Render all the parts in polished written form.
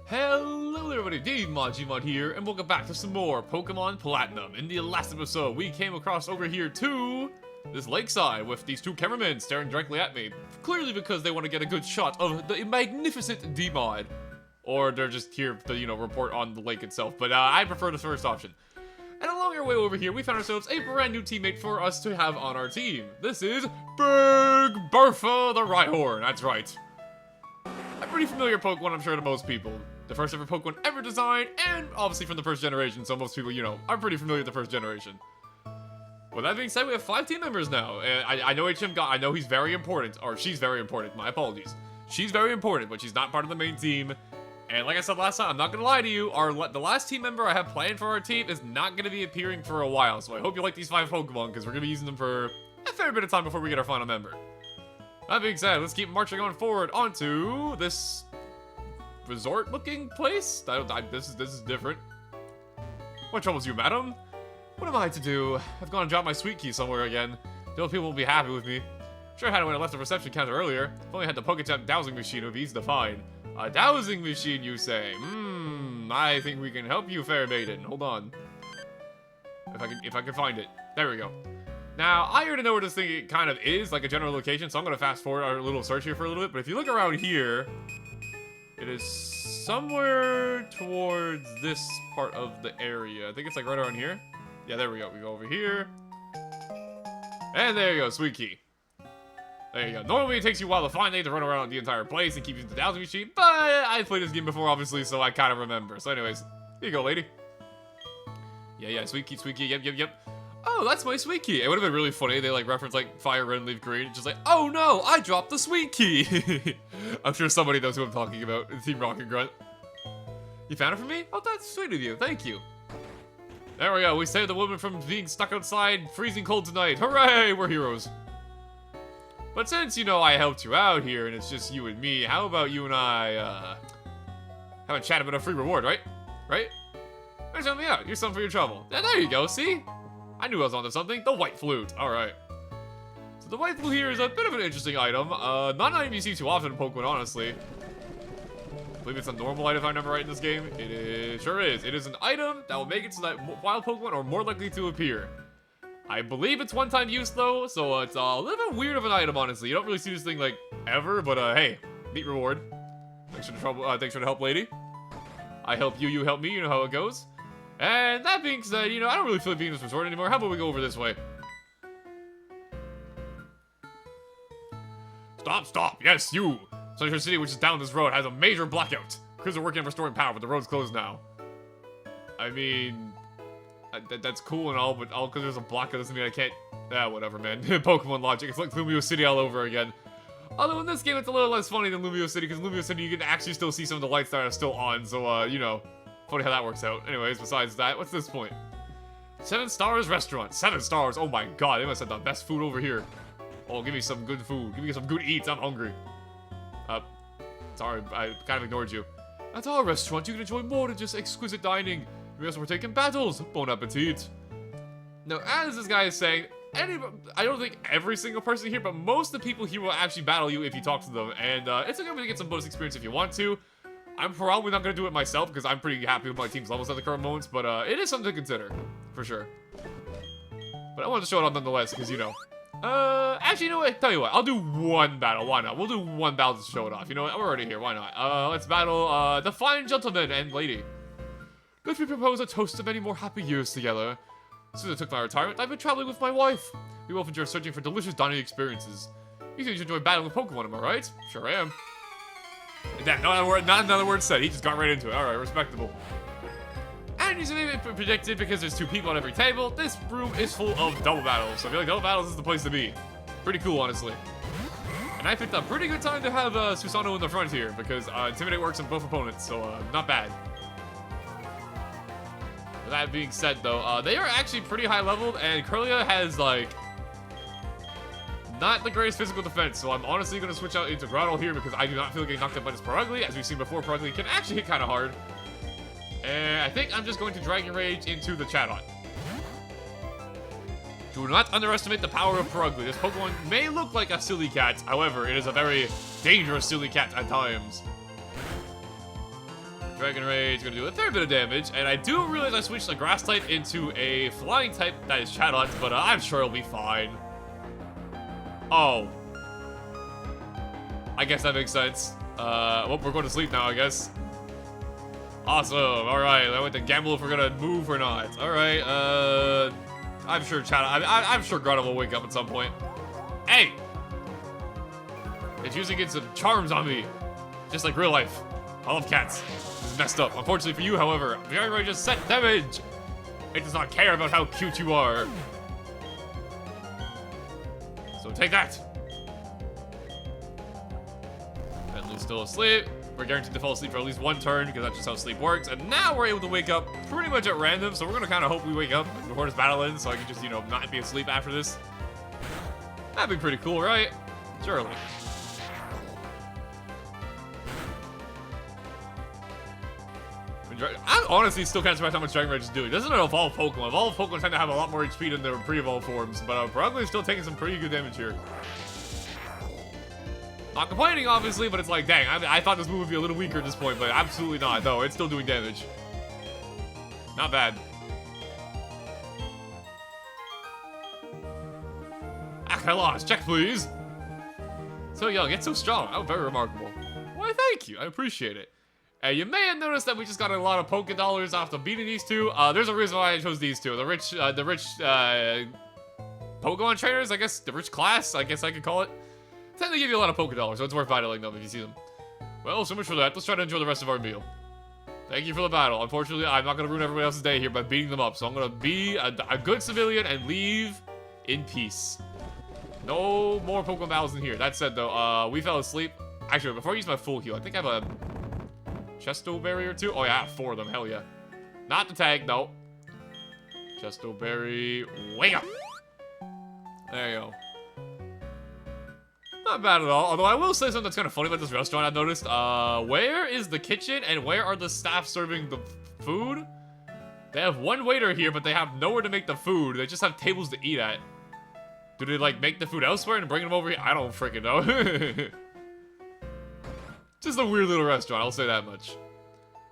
Hello everybody, Gmod here, and welcome back to some more Pokemon Platinum. In the last episode, we came across over here to this lakeside with these two cameramen staring directly at me. Clearly because they want to get a good shot of the magnificent Gmod. Or they're just here to, report on the lake itself, but I prefer the first option. And along our way over here, we found ourselves a brand new teammate for us to have on our team. This is Big Bertha the Rhyhorn, that's right. A pretty familiar Pokemon, I'm sure, to most people. The first ever Pokemon ever designed, and obviously from the first generation, so most people, are pretty familiar with the first generation. With that being said, we have 5 team members now, and I know I know he's very important, or she's very important, my apologies. She's very important, but she's not part of the main team. And like I said last time, I'm not gonna lie to you, the last team member I have planned for our team is not gonna be appearing for a while, so I hope you like these 5 Pokemon, because we're gonna be using them for a fair bit of time before we get our final member. That being said, let's keep marching on forward onto this resort-looking place? This is different. What troubles you, madam? What am I to do? I've gone and dropped my sweet key somewhere again. Those people won't be happy with me. Sure had it when I left the reception counter earlier. If only I had the Poketap dowsing machine, it would be easy to find. A dowsing machine, you say? I think we can help you, fair maiden. Hold on. If I can find it. There we go. Now, I already know where this thing kind of is, like a general location, so I'm gonna fast forward our little search here for a little bit, but if you look around here, it is somewhere towards this part of the area. I think it's like right around here. Yeah, there we go. We go over here. And there you go, sweet key. There you go. Normally it takes you a while to find it, to run around the entire place and keep using the dowsing machine, but I've played this game before, obviously, so I kind of remember. So anyways, here you go, lady. Yeah, sweet key, yep. Oh, that's my sweet key. It would have been really funny. They reference fire red and leaf green. It's just oh no, I dropped the sweet key. I'm sure somebody knows who I'm talking about. Team Rocket Grunt. You found it for me? Oh, that's sweet of you. Thank you. There we go. We saved the woman from being stuck outside, freezing cold tonight. Hooray, we're heroes. But since, I helped you out here and it's just you and me, how about you and I, have a chat about a free reward, right? Right? There's something out. Here's something for your trouble. Yeah, there you go, see? I knew I was onto something. The white flute. Alright. So the white flute here is a bit of an interesting item. Not an item you see too often in Pokemon, honestly. I believe it's a normal item if I remember right in this game. Sure is. It is an item that will make it so that wild Pokemon are more likely to appear. I believe it's one-time use though, so it's a little bit weird of an item, honestly. You don't really see this thing ever, but hey, neat reward. Thanks for the trouble. Thanks for the help, lady. I help you, you help me. You know how it goes. And that being said, I don't really feel like being in this resort anymore. How about we go over this way? Stop! Yes, you! Sunshine City, which is down this road, has a major blackout. Crews are working on restoring power, but the road's closed now. I mean, that's cool and all, but all because there's a blackout doesn't mean I can't... whatever, man. Pokemon logic. It's like Lumio City all over again. Although in this game, it's a little less funny than Lumio City, because Lumio City, you can actually still see some of the lights that are still on, so, funny how that works out. Anyways, besides that, what's this point? 7 Stars Restaurant. 7 stars. Oh my god, they must have the best food over here. Oh, give me some good food. Give me some good eats. I'm hungry. Sorry, I kind of ignored you. At our restaurant, you can enjoy more than just exquisite dining. We also partake in battles. Bon appetit. Now, as this guy is saying, I don't think every single person here, but most of the people here will actually battle you if you talk to them. And it's a good way to get some bonus experience if you want to. I'm probably not going to do it myself because I'm pretty happy with my team's levels at the current moments, but it is something to consider, for sure. But I wanted to show it off nonetheless because, actually, you know what? Tell you what, I'll do one battle. Why not? We'll do one battle to show it off. You know what? We're already here. Why not? Let's battle the fine gentleman and lady. Let me propose a toast to many more happy years together. Since I took my retirement, I've been traveling with my wife. We both enjoy searching for delicious dining experiences. You think you enjoy battling with Pokemon, am I right? Sure I am. Damn, not another word said. He just got right into it. Alright, respectable. And as you predicted, because there's 2 people on every table, this room is full of double battles. So I feel like double battles is the place to be. Pretty cool, honestly. And I picked a pretty good time to have Susano in the front here, because Intimidate works on both opponents, so not bad. With that being said, though, they are actually pretty high leveled, and Curlia has, not the greatest physical defense, so I'm honestly going to switch out into Grottle here because I do not feel like getting knocked out by this Perugly. As we've seen before, Perugly can actually hit kind of hard. And I think I'm just going to Dragon Rage into the Chatot. Do not underestimate the power of Perugly. This Pokemon may look like a silly cat, however, it is a very dangerous silly cat at times. Dragon Rage, gonna do a fair bit of damage, and I do realize I switched the grass type into a flying type that is Chatot, but I'm sure it'll be fine. Oh. I guess that makes sense. Well, we're going to sleep now, I guess. Awesome, alright, I went to gamble if we're gonna move or not. Alright, I'm sure I'm sure Grotto will wake up at some point. Hey! It's using its charms on me. Just like real life. I love cats. This is messed up. Unfortunately for you, however, Dragon Rage just sent damage. It does not care about how cute you are. So take that. Bentley's still asleep. We're guaranteed to fall asleep for at least one turn because that's just how sleep works. And now we're able to wake up pretty much at random. So we're going to kind of hope we wake up before this battle ends so I can just, you know, not be asleep after this. That'd be pretty cool, right? Surely. I honestly still can't surprise how much Dragon Rage is doing. This isn't an evolved Pokemon. Evolved Pokemon tend to have a lot more HP than their pre-evolved forms, but Brawley is still taking some pretty good damage here. Not complaining, obviously, but it's like, dang, I thought this move would be a little weaker at this point, but absolutely not. No, it's still doing damage. Not bad. I lost. Check, please. So young, yet so strong. Oh, very remarkable. Why, thank you. I appreciate it. You may have noticed that we just got a lot of Poké Dollars after beating these two. There's a reason why I chose these two. The rich Pokemon trainers, I guess, the rich class, I guess I could call it. Tend to give you a lot of Poké Dollars, so it's worth vitaling them if you see them. Well, so much for that. Let's try to enjoy the rest of our meal. Thank you for the battle. Unfortunately, I'm not going to ruin everybody else's day here by beating them up, so I'm going to be a good civilian and leave in peace. No more Pokemon battles in here. That said, though, we fell asleep. Actually, before I use my full heal, I think I have a Chesto Berry or two? Oh, yeah, I have 4 of them. Hell yeah. Not the tag, no. Chesto Berry. Wake up! There you go. Not bad at all. Although I will say something that's kind of funny about this restaurant I've noticed. Where is the kitchen and where are the staff serving the food? They have one waiter here, but they have nowhere to make the food. They just have tables to eat at. Do they, like, make the food elsewhere and bring them over here? I don't freaking know. Just a weird little restaurant, I'll say that much.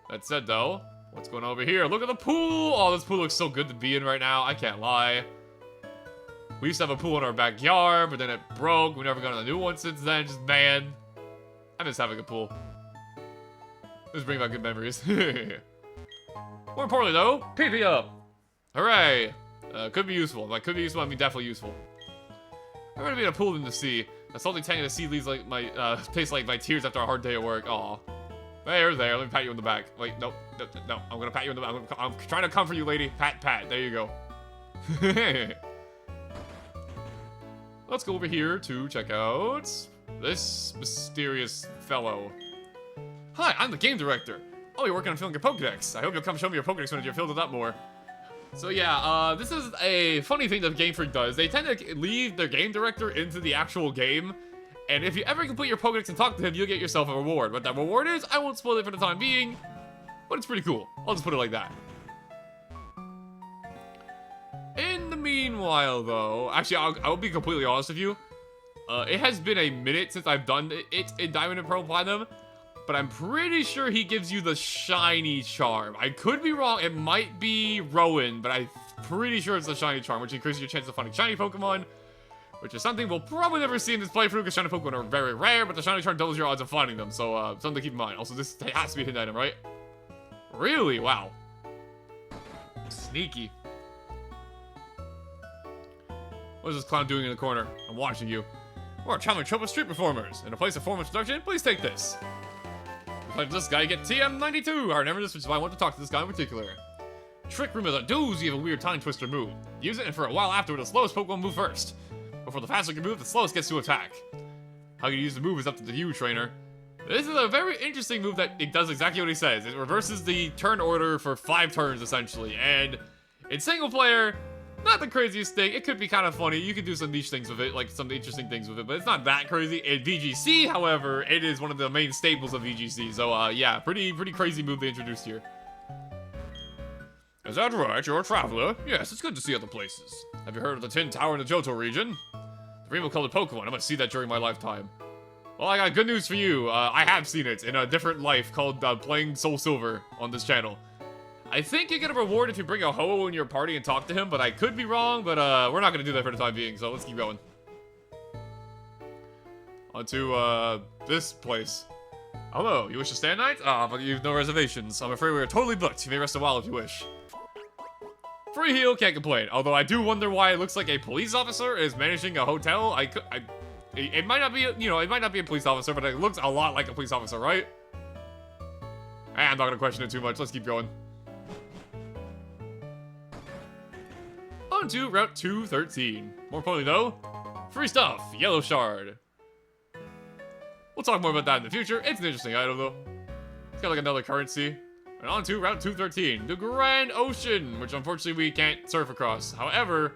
That said, though, what's going on over here? Look at the pool! Oh, this pool looks so good to be in right now. I can't lie. We used to have a pool in our backyard, but then it broke. We never got a new one since then. Just, man. I miss having a pool. This brings back good memories. More importantly, though, PP up. Hooray. Could be useful. Like, could be useful, I mean definitely useful. I'd rather be in a pool than the sea. A salty tang in the sea leaves like my tastes like my tears after a hard day at work. Aw. There. Let me pat you on the back. Wait, no. I'm gonna pat you on the back. I'm trying to comfort you, lady. Pat. There you go. Let's go over here to check out this mysterious fellow. Hi, I'm the game director. Oh, you're working on filling your Pokedex. I hope you'll come show me your Pokedex when you're filled it up more. So yeah, this is a funny thing that Game Freak does. They tend to leave their game director into the actual game, and if you ever complete your Pokedex and talk to him, you'll get yourself a reward. What that reward is, I won't spoil it for the time being, but it's pretty cool. I'll just put it like that. In the meanwhile, though, actually, I'll be completely honest with you. It has been a minute since I've done it in Diamond and Pearl Platinum, but I'm pretty sure he gives you the shiny charm. I could be wrong. It might be Rowan, but I'm pretty sure it's the shiny charm, which increases your chance of finding shiny Pokemon, which is something we'll probably never see in this playthrough because shiny Pokemon are very rare, but the shiny charm doubles your odds of finding them, so something to keep in mind. Also, this has to be a hidden item, right? Really? Wow. Sneaky. What is this clown doing in the corner? I'm watching you. We're a charming troupe of street performers. In a place of formal introduction, please take this. Like this guy, get TM92. I remember this, which is why I want to talk to this guy in particular. Trick Room is a doozy of a weird time twister move. Use it, and for a while afterward, the slowest Pokemon move first. Before the faster can move, the slowest gets to attack. How you use the move is up to you, trainer. This is a very interesting move that it does exactly what he says. It reverses the turn order for 5 turns, essentially. And in single player, not the craziest thing. It could be kind of funny. You could do some niche things with it, like some interesting things with it, but it's not that crazy. In VGC, however, it is one of the main staples of VGC. So, yeah, pretty crazy move they introduced here. Is that right? You're a traveler? Yes, it's good to see other places. Have you heard of the Tin Tower in the Johto region? The rainbow-colored Pokemon. I must see that during my lifetime. Well, I got good news for you. I have seen it in a different life called Playing Soul Silver on this channel. I think you get a reward if you bring a Ho-Oh in your party and talk to him, but I could be wrong, but we're not going to do that for the time being, so let's keep going. On to this place. Hello, you wish to stay a night? But you've no reservations. I'm afraid we are totally booked. You may rest a while if you wish. Free heal, can't complain. Although I do wonder why it looks like a police officer is managing a hotel. It might not be, you know, it might not be a police officer, but it looks a lot like a police officer, right? I'm not gonna question it too much. Let's keep going. On to Route 213. More importantly, though, free stuff, Yellow Shard. We'll talk more about that in the future. It's an interesting item, though. It's got like another currency. And on to Route 213, the Grand Ocean, which unfortunately we can't surf across. However,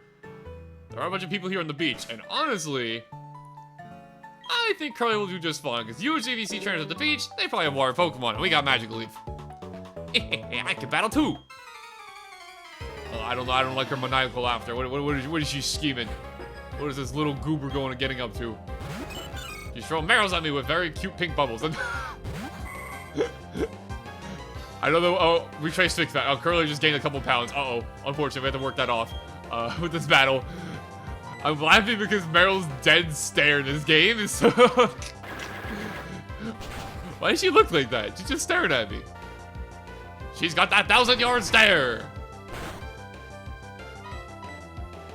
there are a bunch of people here on the beach, and honestly, I think Curly will do just fine, because usually if you see trainers at the beach, they probably have water Pokemon, and we got Magic Leaf. I can battle too! I don't like her maniacal laughter. What is she scheming? What is this little goober going and getting up to? She's throwing arrows at me with very cute pink bubbles. I don't know. Oh, retrace fix that. Oh, Curly just gained a couple pounds. Uh-oh. Unfortunately, we have to work that off with this battle. I'm laughing because Meryl's dead stare in this game is so... Why does she look like that? She's just staring at me. She's got that 1,000-yard stare.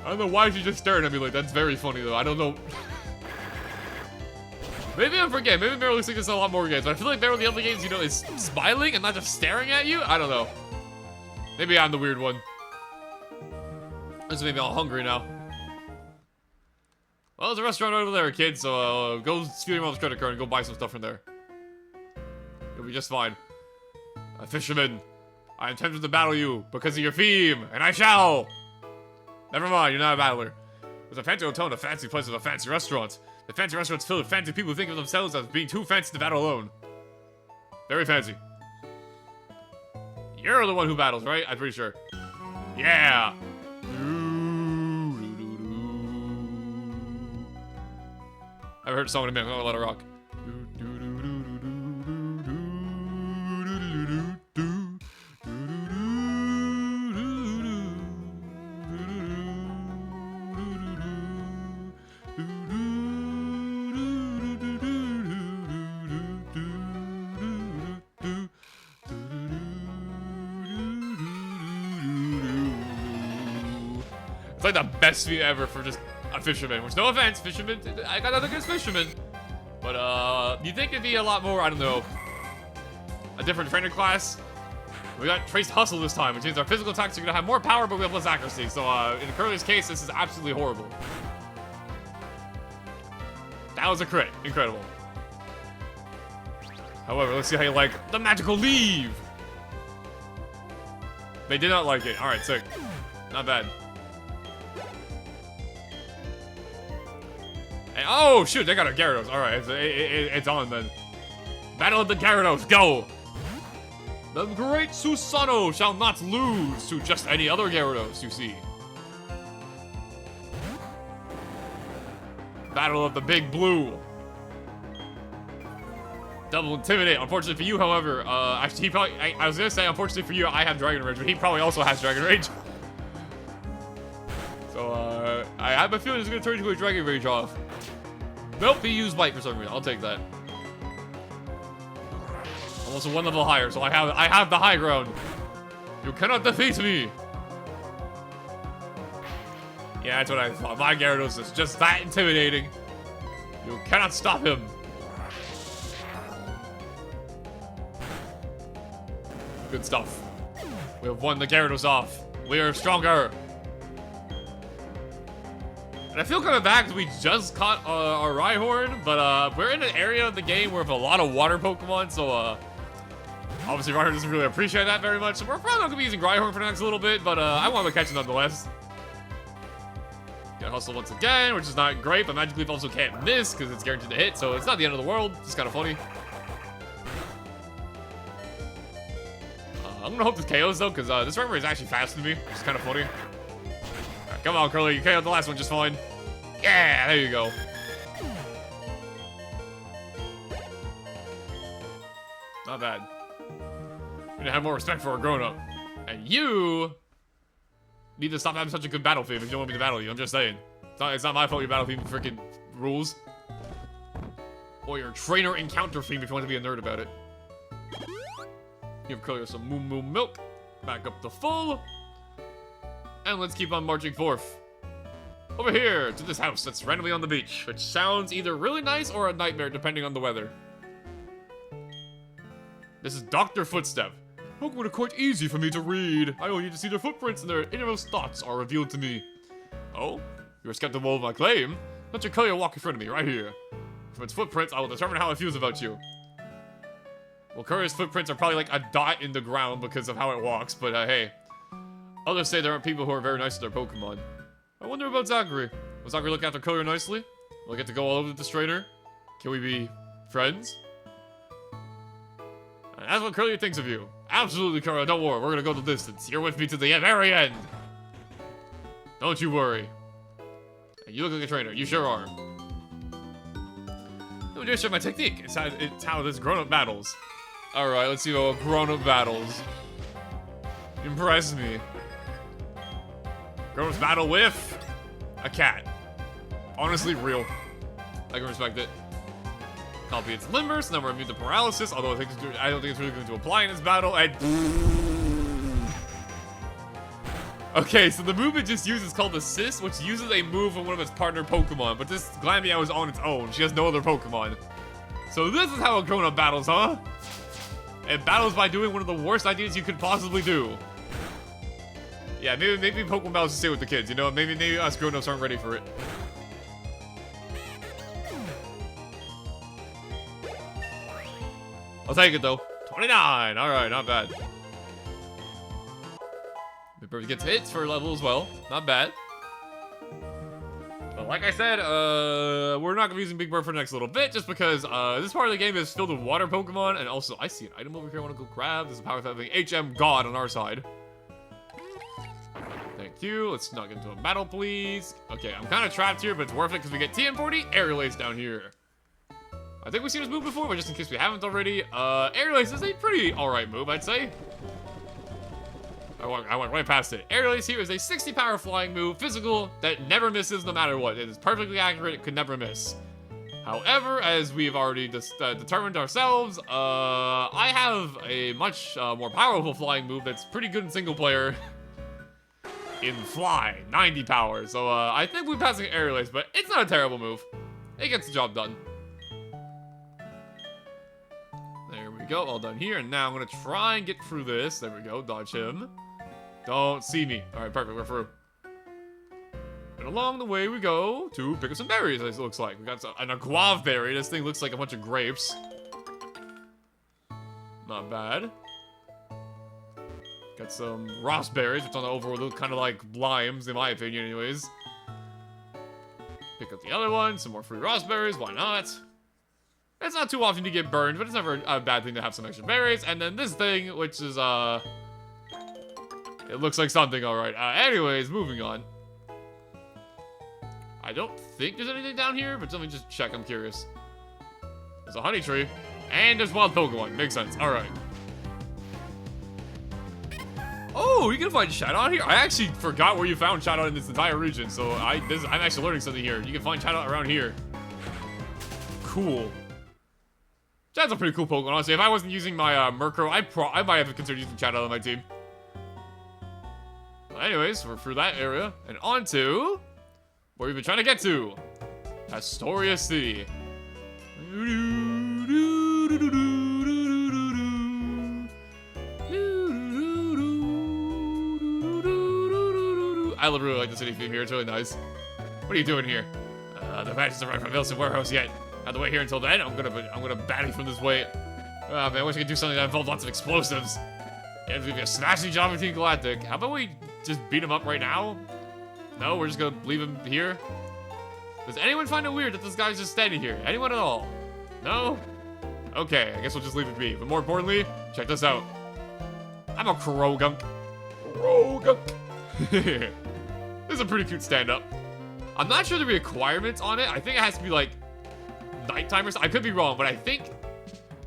I don't know why she's just staring at me like that. That's very funny, though. I don't know. Maybe I'm forgetting. Maybe Meryl looks like this in a lot more games. But I feel like Meryl in the other games, you know, is smiling and not just staring at you. I don't know. Maybe I'm the weird one. This made me all hungry now. Well, there's a restaurant over there, kid. So go steal your mom's credit card and go buy some stuff from there. You'll be just fine. A fisherman, I am tempted to battle you because of your theme, and I shall. Never mind, you're not a battler. There's a fancy hotel and a fancy place with a fancy restaurant. The fancy restaurant's filled with fancy people who think of themselves as being too fancy to battle alone. Very fancy. You're the one who battles, right? I'm pretty sure. Yeah! I've heard a song in a minute. I'm gonna let it rock. It's like the best feat ever for just a fisherman, which no offense, fisherman, I got nothing against fishermen. But, you'd think it'd be a lot more, I don't know, a different trainer class. We got Traced Hustle this time, which means our physical attacks are gonna have more power, but we have less accuracy. So, in Curly's case, this is absolutely horrible. That was a crit. Incredible. However, let's see how you like the magical leave. They did not like it. Alright, sick. Not bad. And, oh, shoot, they got a Gyarados. Alright, it's on then. Battle of the Gyarados, go! The great Susano shall not lose to just any other Gyarados you see. Battle of the Big Blue. Double Intimidate. Unfortunately for you, however, actually, he probably, I was gonna say, unfortunately for you, I have Dragon Rage, but he probably also has Dragon Rage. So, I have a feeling he's gonna turn into a Dragon Rage off. Nope, he used Bite for some reason. I'll take that. Almost one level higher, so I have the high ground. You cannot defeat me. Yeah, that's what I thought. My Gyarados is just that intimidating. You cannot stop him. Good stuff. We have won the Gyarados off. We are stronger. And I feel kind of bad because we just caught our Rhyhorn, but we're in an area of the game where we have a lot of water Pokemon, so obviously Rhyhorn doesn't really appreciate that very much. So we're probably not going to be using Rhyhorn for the next little bit, but I want to catch him nonetheless. Get Hustle once again, which is not great, but Magic Leaf also can't miss because it's guaranteed to hit, so it's not the end of the world. It's kind of funny. I'm gonna hope this KOs though, because this Rhyhorn is actually faster than me, which is kind of funny. Right, come on, Curly, you KO'd the last one just fine. Yeah, there you go. bad. You need to have more respect for a grown-up. And you need to stop having such a good battle theme if you don't want me to battle you. I'm just saying. It's not my fault your battle theme freaking rules. Or your trainer encounter theme if you want to be a nerd about it. Give Curly some moo moo milk. Back up to full. And let's keep on marching forth. Over here, to this house that's randomly on the beach, which sounds either really nice or a nightmare depending on the weather. This is Dr. Footstep. Pokemon are quite easy for me to read. I only need to see their footprints and their innermost thoughts are revealed to me. Oh? You're skeptical of my claim? Let your Courier walk in front of me, right here. From its footprints, I will determine how it feels about you. Well, Courier's footprints are probably like a dot in the ground because of how it walks, but hey. Others say there are people who are very nice to their Pokemon. I wonder about Zachary. Will Zachary look after Courier nicely? Will I get to go all over with this trainer? Can we be friends? And that's what Courier thinks of you. Absolutely, Courier, don't worry. We're gonna go the distance. You're with me to the very end. Don't you worry. And you look like a trainer. You sure are. Let me just show my technique. It's how this grown-up battles. Alright, let's see how grown-up battles. Impress me. Grown-ups battle with a cat. Honestly, real. I can respect it. Copy its limber, so now we're immune to paralysis, although I don't think it's really going to apply in this battle, and... Okay, so the move it just uses is called Assist, which uses a move from one of its partner Pokemon, but this Glammeow is on its own. She has no other Pokemon. So this is how a grown-up battles, huh? It battles by doing one of the worst ideas you could possibly do. Yeah, maybe Pokemon battles should stay with the kids, you know? Maybe us grown-ups aren't ready for it. I'll take it, though. 29! Alright, not bad. Big Bird gets hits for level as well. Not bad. But like I said, we're not going to be using Big Bird for the next little bit, just because this part of the game is filled with water Pokemon, and also, I see an item over here I want to go grab. There's a power having HM God on our side. Thank you. Let's not get into a battle, please. Okay, I'm kind of trapped here, but it's worth it because we get TM40 Aerial Ace down here. I think we've seen this move before, but just in case we haven't already, Aerial Ace is a pretty alright move, I'd say. I went right past it. Aerial Ace here is a 60 power flying move, physical, that never misses no matter what. It is perfectly accurate, it could never miss. However, as we've already determined ourselves, I have a much more powerful flying move that's pretty good in single player. In Fly, 90 power. So I think we're passing Aerial Ace, but it's not a terrible move. It gets the job done. There we go, all done here. And now I'm gonna try and get through this. There we go, dodge him. Don't see me. All right, perfect, we're through. And along the way we go to pick up some berries, as it looks like. We got an Aguave berry. This thing looks like a bunch of grapes. Not bad. Got some raspberries, which on the overall look kind of like limes, in my opinion, anyways. Pick up the other one, some more free raspberries, why not? It's not too often to get burned, but it's never a bad thing to have some extra berries. And then this thing, which is, it looks like something, alright. Anyways, moving on. I don't think there's anything down here, but let me just check, I'm curious. There's a honey tree, and there's wild Pokemon, makes sense, alright. Oh, you can find Shadow here? I actually forgot where you found Shadow in this entire region, so I'm actually learning something here. You can find Shadow around here. Cool. That's a pretty cool Pokemon, honestly. If I wasn't using my Murkrow, I might have considered using Shadow on my team. Well, anyways, we're through that area, and on to where we've been trying to get to. Pastoria City. I really like the city theme here, it's really nice. What are you doing here? The badges arrived from Wilson Warehouse yet. I have to wait here until then. I'm gonna bat you from this way. Oh man, I wish I could do something that involved lots of explosives. Yeah, it's gonna be a smashing job with Team Galactic. How about we just beat him up right now? No, we're just gonna leave him here? Does anyone find it weird that this guy's just standing here? Anyone at all? No? Okay, I guess we'll just leave it be. But more importantly, check this out. I'm a Krogunk. Krogunk. This is a pretty cute stand-up. I'm not sure the requirements on it. I think it has to be like nighttime or something. I could be wrong, but I think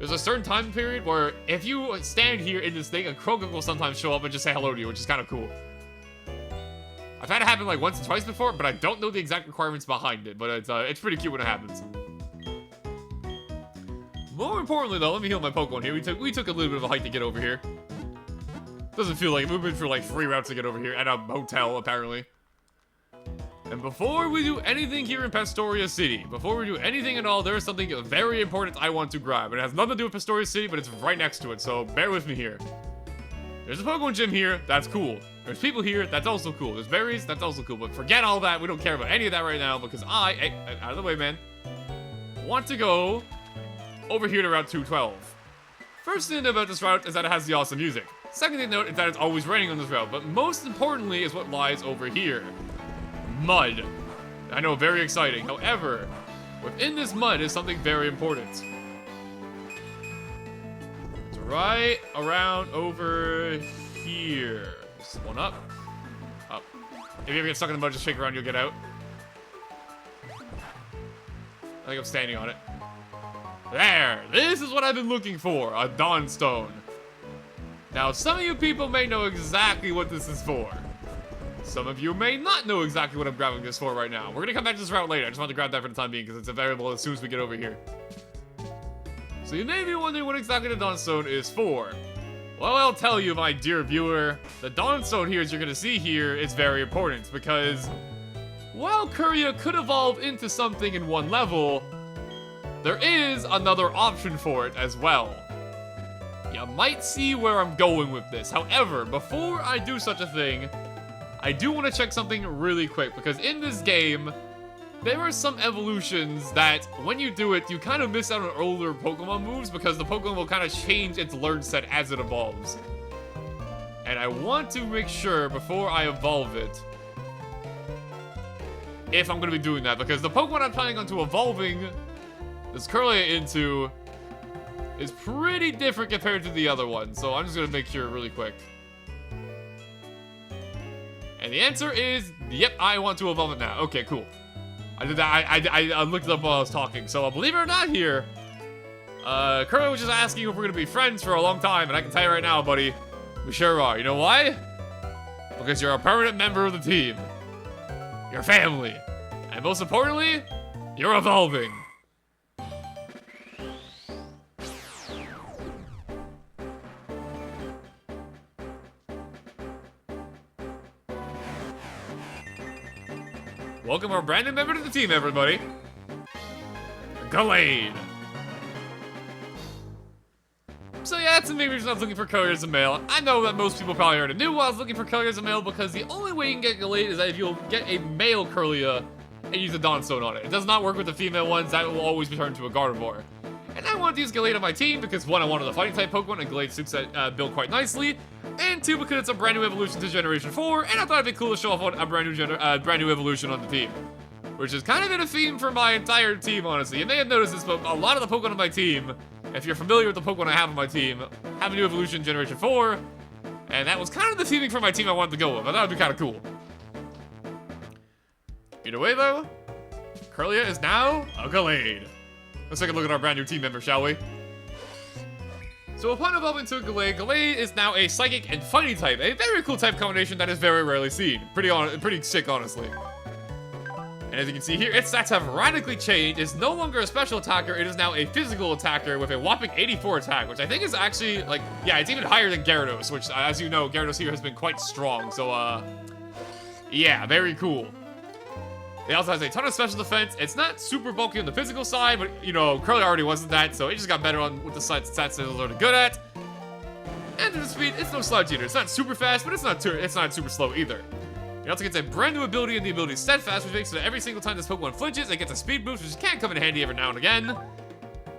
There's a certain time period where if you stand here in this thing, a Krogan will sometimes show up and just say hello to you, which is kind of cool. I've had it happen like once or twice before, but I don't know the exact requirements behind it, but it's pretty cute when it happens. More importantly though, let me heal my Pokemon here. We took a little bit of a hike to get over here. Doesn't feel like it. We've been through like 3 routes to get over here at a hotel, apparently. And before we do anything here in Pastoria City, before we do anything at all, there is something very important I want to grab. It has nothing to do with Pastoria City, but it's right next to it, so bear with me here. There's a Pokemon gym here, that's cool. There's people here, that's also cool. There's berries, that's also cool. But forget all that, we don't care about any of that right now, because hey, out of the way, man, want to go over here to Route 212. First thing to note about this route is that it has the awesome music. Second thing to note is that it's always raining on this route, but most importantly is what lies over here. Mud. I know, very exciting. However, within this mud is something very important. It's right around over here. Just one up. Up. If you ever get stuck in the mud, just shake around, you'll get out. I think I'm standing on it. There! This is what I've been looking for, a Dawnstone. Now, some of you people may know exactly what this is for. Some of you may not know exactly what I'm grabbing this for right now. We're gonna come back to this route later. I just want to grab that for the time being because it's available as soon as we get over here. So you may be wondering what exactly the Dawnstone is for. Well, I'll tell you, my dear viewer. The Dawnstone here, as you're gonna see here, is very important because while Courier could evolve into something in one level, there is another option for it as well. You might see where I'm going with this. However, before I do such a thing, I do want to check something really quick, because in this game, there are some evolutions that, when you do it, you kind of miss out on older Pokemon moves, because the Pokemon will kind of change its learn set as it evolves. And I want to make sure, before I evolve it, if I'm going to be doing that, because the Pokemon I'm planning on to evolving this Curlia into is pretty different compared to the other one, so I'm just going to make sure really quick. And the answer is, yep, I want to evolve it now. Okay, cool. I did that. I looked it up while I was talking. So believe it or not here, Curly was just asking if we're gonna be friends for a long time, and I can tell you right now, buddy, we sure are. You know why? Because you're a permanent member of the team. You're family. And most importantly, you're evolving. Welcome our brand new member to the team, everybody. Gallade. So yeah, that's the main reason I was looking for Couriers of Mail. I know that most people probably already knew I was looking for Couriers of Mail, because the only way you can get Gallade is that if you'll get a male Curlia and use a Dawnstone on it. It does not work with the female ones. That will always be turned to a Gardevoir. And I wanted to use Gallade on my team because, one, I wanted a fighting type Pokemon, and Gallade suits that build quite nicely. And 2, because it's a brand new evolution to Generation 4, and I thought it'd be cool to show off a brand new evolution on the team. Which has kind of been a theme for my entire team, honestly. You may have noticed this, but a lot of the Pokemon on my team, if you're familiar with the Pokemon I have on my team, have a new evolution in Generation 4. And that was kind of the theming for my team I wanted to go with. I thought it'd be kind of cool. Either way, though, Curlia is now a Gallade. Let's take a look at our brand new team member, shall we? So upon evolving to Gallade, Gallade is now a Psychic and Fighting type, a very cool type combination that is very rarely seen. Pretty sick, honestly. And as you can see here, its stats have radically changed. It's no longer a special attacker, it is now a physical attacker with a whopping 84 attack, which I think is actually, like, yeah, it's even higher than Gyarados, which, as you know, Gyarados here has been quite strong, so, yeah, very cool. It also has a ton of special defense. It's not super bulky on the physical side, but, you know, Curly already wasn't that, so it just got better on with the stats that it's already good at. And to the speed, it's no slouch either. It's not super fast, but it's not super slow either. It also gets a brand new ability in the ability Steadfast, which makes it so that every single time this Pokemon flinches, it gets a speed boost, which can come in handy every now and again.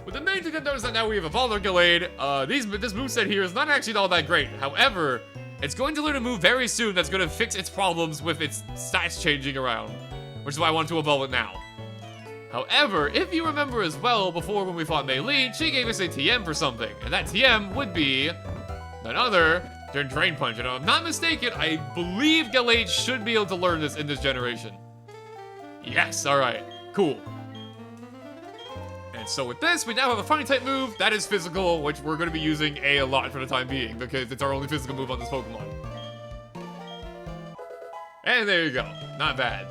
But the main thing to notice is that now we have evolved our Gallade. This moveset here is not actually all that great. However, it's going to learn a move very soon that's going to fix its problems with its stats changing around, which is why I want to evolve it now. However, if you remember as well, before when we fought Maylene, she gave us a TM for something, and that TM would be none other than Drain Punch. And if I'm not mistaken, I believe Gallade should be able to learn this in this generation. Yes, alright, cool. And And so with this, we now have a funny type move that is physical, which we're going to be using a lot for the time being, because it's our only physical move on this Pokemon. And there you go. Not bad.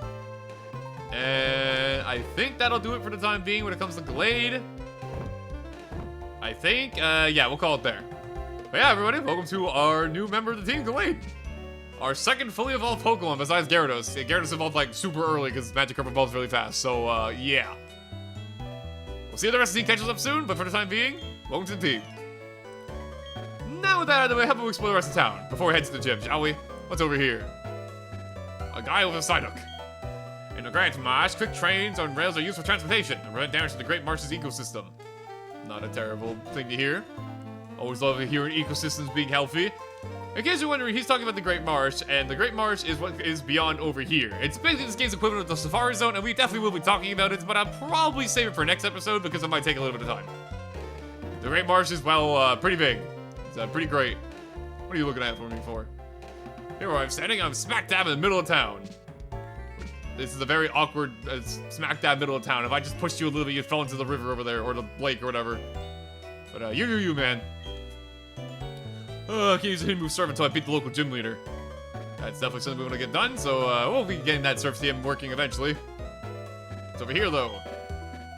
And I think that'll do it for the time being when it comes to Glade. I think, yeah, we'll call it there. But yeah, everybody, welcome to our new member of the team, Glade. Our second fully evolved Pokemon besides Gyarados. Gyarados evolved like super early because Magikarp evolves really fast, so yeah. We'll see if the rest of the team catches up soon, but for the time being, welcome to the team. Now with that out of the way, how about we explore the rest of town before we head to the gym, shall we? What's over here? A guy with a Psyduck. In the Grand Marsh, quick trains on rails are used for transportation and prevent damage to the Great Marsh's ecosystem. Not a terrible thing to hear. Always love hearing ecosystems being healthy. In case you're wondering, he's talking about the Great Marsh, and the Great Marsh is what is beyond over here. It's basically this game's equivalent of the Safari Zone, and we definitely will be talking about it, but I'll probably save it for next episode because it might take a little bit of time. The Great Marsh is, well, pretty big. It's pretty great. What are you looking at for me for? Here I'm standing, I'm smack dab in the middle of town. This is a very awkward smack dab middle of town. If I just pushed you a little bit, you'd fall into the river over there, or the lake, or whatever. But, you, man. I can't use a hidden move surf until I beat the local gym leader. That's definitely something we want to get done, so we'll be getting that surf team working eventually. It's over here, though.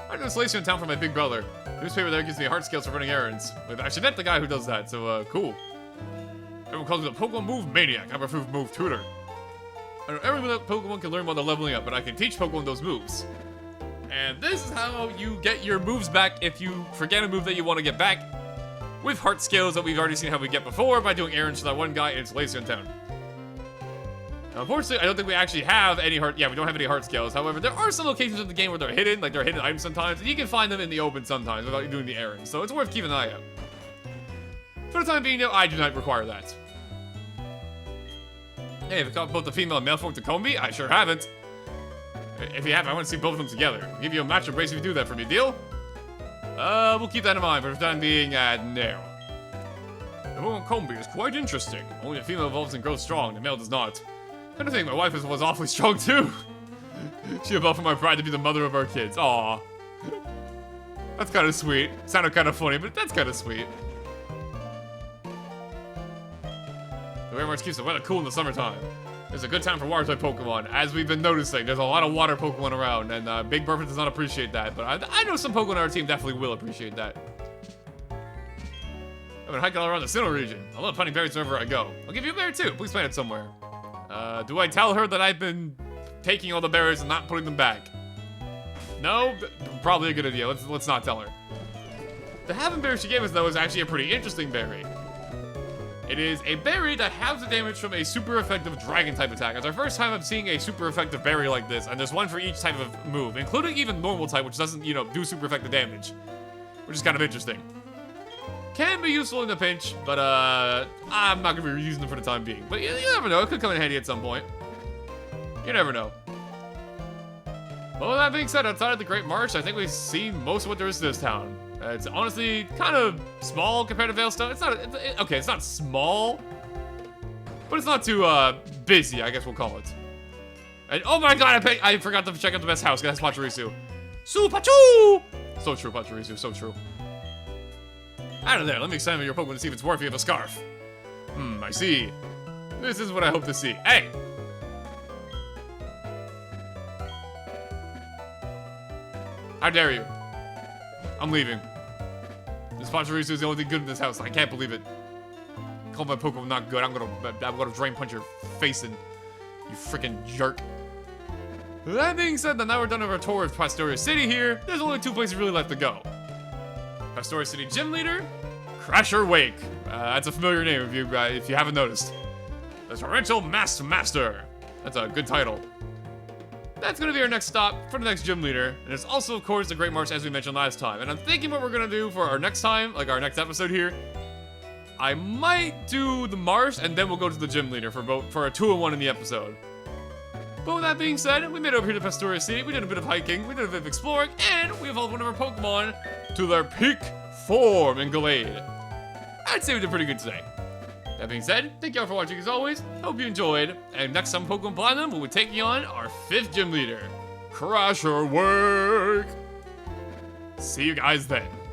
I go to Salacia in town for my big brother. The newspaper there gives me heart scales for running errands. We've actually met the guy who does that, so cool. Everyone calls me the Pokemon Move Maniac. I'm a Move Tutor. I know every Pokemon can learn while they're leveling up, but I can teach Pokemon those moves. And this is how you get your moves back if you forget a move that you want to get back. With heart scales that we've already seen how we get before by doing errands for that one guy in Salacia in town. Now, unfortunately, I don't think we actually have any we don't have any heart scales. However, there are some locations in the game where they're hidden, like they're hidden items sometimes, and you can find them in the open sometimes without you doing the errands, so it's worth keeping an eye out. For the time being, though, I do not require that. Hey, have you caught both the female and male form to Combi? I sure haven't. If you have, I want to see both of them together. I'll give you a match embrace if you do that for me, deal? We'll keep that in mind, but for the time being, no. The Pokemon Combi is quite interesting. Only the female evolves and grows strong, the male does not. I kind of think my wife was awfully strong, too. She evolved for my pride to be the mother of our kids. Aww. That's kind of sweet. Sounded kind of funny, but that's kind of sweet. The Great Marsh keeps the weather cool in the summertime. It's a good time for water-type Pokemon. As we've been noticing, there's a lot of water Pokemon around, and Big Burpin does not appreciate that, but I know some Pokemon on our team definitely will appreciate that. I've been hiking all around the Sinnoh region. I love planting berries wherever I go. I'll give you a berry too. Please plant it somewhere. Do I tell her that I've been taking all the berries and not putting them back? No? Probably a good idea. Let's not tell her. The Haven berry she gave us, though, is actually a pretty interesting berry. It is a berry that halves the damage from a super effective dragon-type attack. It's our first time I'm seeing a super effective berry like this, and there's one for each type of move, including even normal type, which doesn't, do super effective damage. Which is kind of interesting. Can be useful in a pinch, but I'm not going to be using them for the time being. But you never know, it could come in handy at some point. You never know. Well, with that being said, outside of the Great Marsh, I think we've seen most of what there is to this town. It's honestly kind of small compared to Veilstone. It's not small, but it's not too busy, I guess we'll call it. And oh my god, I forgot to check out the best house. That's Pachirisu. Su-Pachu! So true, Pachirisu, so true. Out of there, let me examine your Pokemon to see if it's worthy of a scarf. I see. This is what I hope to see. Hey! How dare you? I'm leaving. This Pachirisu is the only thing good in this house. I can't believe it. Call my Pokemon not good. I'm gonna Drain Punch your face in. You freaking jerk. That being said, now we're done with our tour of Pastoria City here. There's only two places really left to go. Pastoria City Gym Leader, Crasher Wake. That's a familiar name if you haven't noticed. The Torrential Master. That's a good title. That's going to be our next stop for the next gym leader. And it's also, of course, the Great Marsh, as we mentioned last time. And I'm thinking what we're going to do for our next time, like our next episode here. I might do the Marsh, and then we'll go to the gym leader for a 2-in-1 in the episode. But with that being said, we made it over here to Pastoria City. We did a bit of hiking, we did a bit of exploring, and we evolved one of our Pokemon to their peak form in Glade. I'd say we did pretty good today. That being said, thank y'all for watching as always. Hope you enjoyed. And next time Pokemon Platinum, we'll be taking on our 5th gym leader, Crasher Wake. See you guys then.